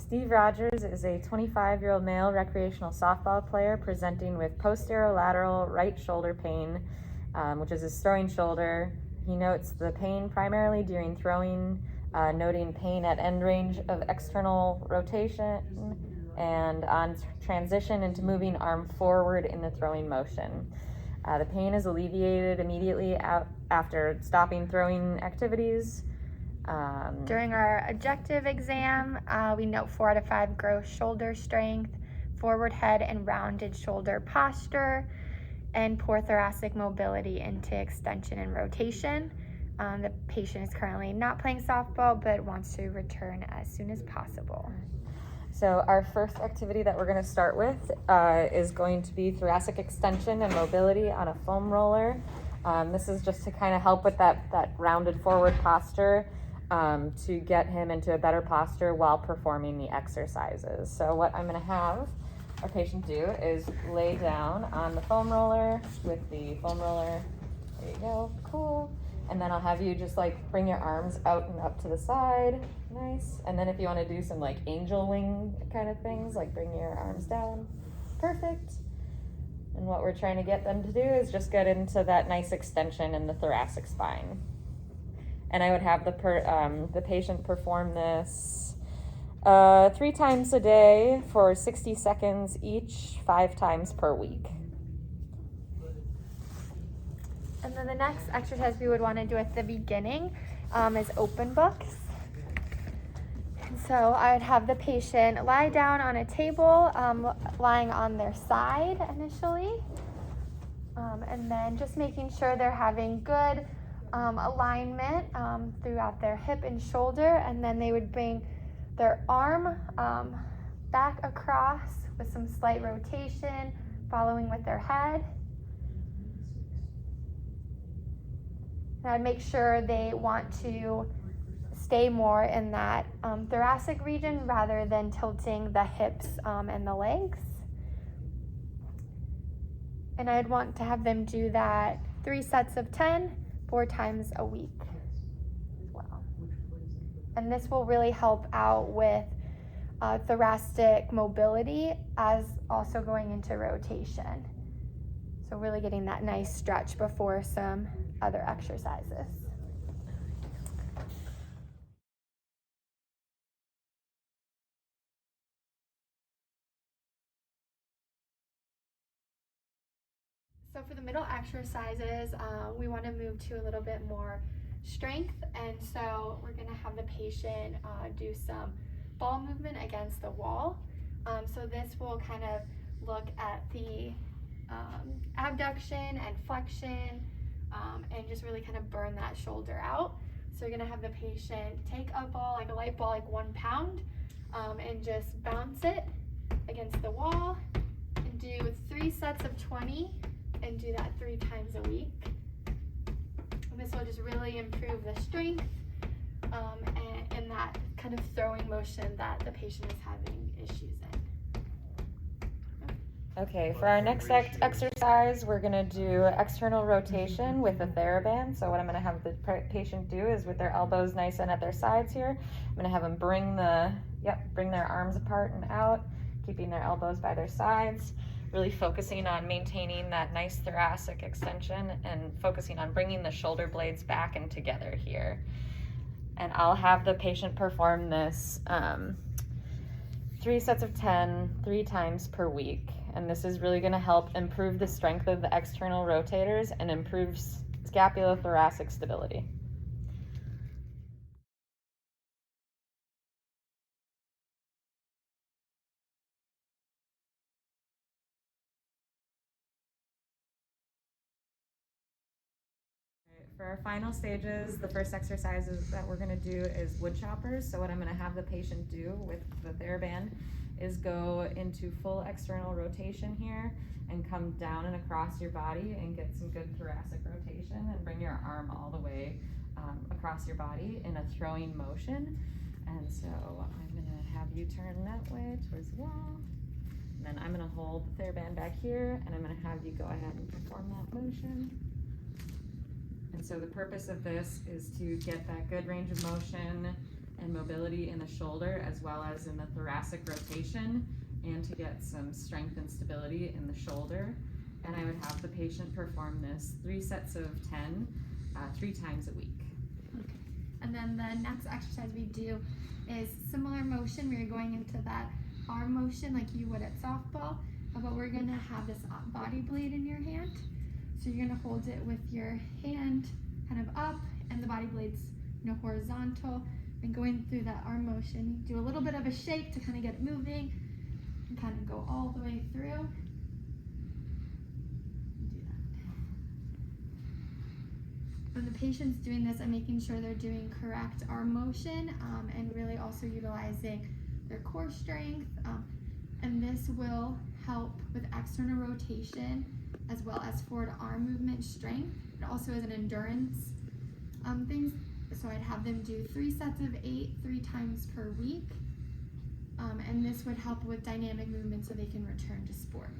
Steve Rogers is a 25-year-old male recreational softball player presenting with posterolateral right shoulder pain, which is his throwing shoulder. He notes the pain primarily during throwing, noting pain at end range of external rotation and on transition into moving arm forward in the throwing motion. The pain is alleviated immediately after stopping throwing activities. During our objective exam, we note 4 out of 5 gross shoulder strength, forward head and rounded shoulder posture, and poor thoracic mobility into extension and rotation. The patient is currently not playing softball but wants to return as soon as possible. So our first activity that we're going to start with is going to be thoracic extension and mobility on a foam roller. This is just to kind of help with that rounded forward posture to get him into a better posture while performing the exercises. So what I'm going to have our patient do is lay down on the foam roller with the foam roller. There you go. Cool. And then I'll have you just like bring your arms out and up to the side. Nice. And then if you want to do some like angel wing kind of things, like bring your arms down. Perfect. And what we're trying to get them to do is just get into that nice extension in the thoracic spine. And I would have the patient perform this 3 times a day for 60 seconds each, 5 times per week. And then the next exercise we would want to do at the beginning is open books. And so I would have the patient lie down on a table, lying on their side initially, and then just making sure they're having good alignment throughout their hip and shoulder, and then they would bring their arm back across with some slight rotation, following with their head. And I'd make sure they want to stay more in that thoracic region rather than tilting the hips and the legs. And I'd want to have them do that 3 sets of 10, 4 times a week as well. And this will really help out with thoracic mobility as also going into rotation. So really getting that nice stretch before some other exercises. So for the middle exercises, we want to move to a little bit more strength, and so we're going to have the patient do some ball movement against the wall. So this will kind of look at the abduction and flexion, and just really kind of burn that shoulder out. So you're gonna have the patient take a ball, like a light ball, like 1 pound, and just bounce it against the wall and do 3 sets of 20 and do that 3 times a week. And this will just really improve the strength and that kind of throwing motion that the patient is having issues in. Okay, for our next exercise, we're going to do external rotation with a TheraBand. So what I'm going to have the patient do is with their elbows nice and at their sides here, I'm going to have them bring their arms apart and out, keeping their elbows by their sides, really focusing on maintaining that nice thoracic extension and focusing on bringing the shoulder blades back and together here. And I'll have the patient perform this 3 sets of 10, 3 times per week. And this is really going to help improve the strength of the external rotators and improve scapulothoracic stability. For our final stages, the first exercises that we're going to do is wood choppers. So what I'm going to have the patient do with the TheraBand is go into full external rotation here and come down and across your body and get some good thoracic rotation and bring your arm all the way across your body in a throwing motion. And so I'm going to have you turn that way towards the wall. And then I'm going to hold the TheraBand back here and I'm going to have you go ahead and perform that motion. And so the purpose of this is to get that good range of motion and mobility in the shoulder as well as in the thoracic rotation, and to get some strength and stability in the shoulder. And I would have the patient perform this 3 sets of 10, 3 times a week. Okay. And then the next exercise we do is similar motion. We're going into that arm motion like you would at softball, but we're gonna have this body blade in your hand. So you're gonna hold it with your hand kind of up and the body blade's horizontal, and going through that arm motion. Do a little bit of a shake to kind of get it moving and kind of go all the way through. Do that. When the patient's doing this, I'm making sure they're doing correct arm motion and really also utilizing their core strength. And this will help with external rotation as well as forward arm movement strength. It also is an endurance thing. So I'd have them do 3 sets of 8, 3 times per week. And this would help with dynamic movement so they can return to sport.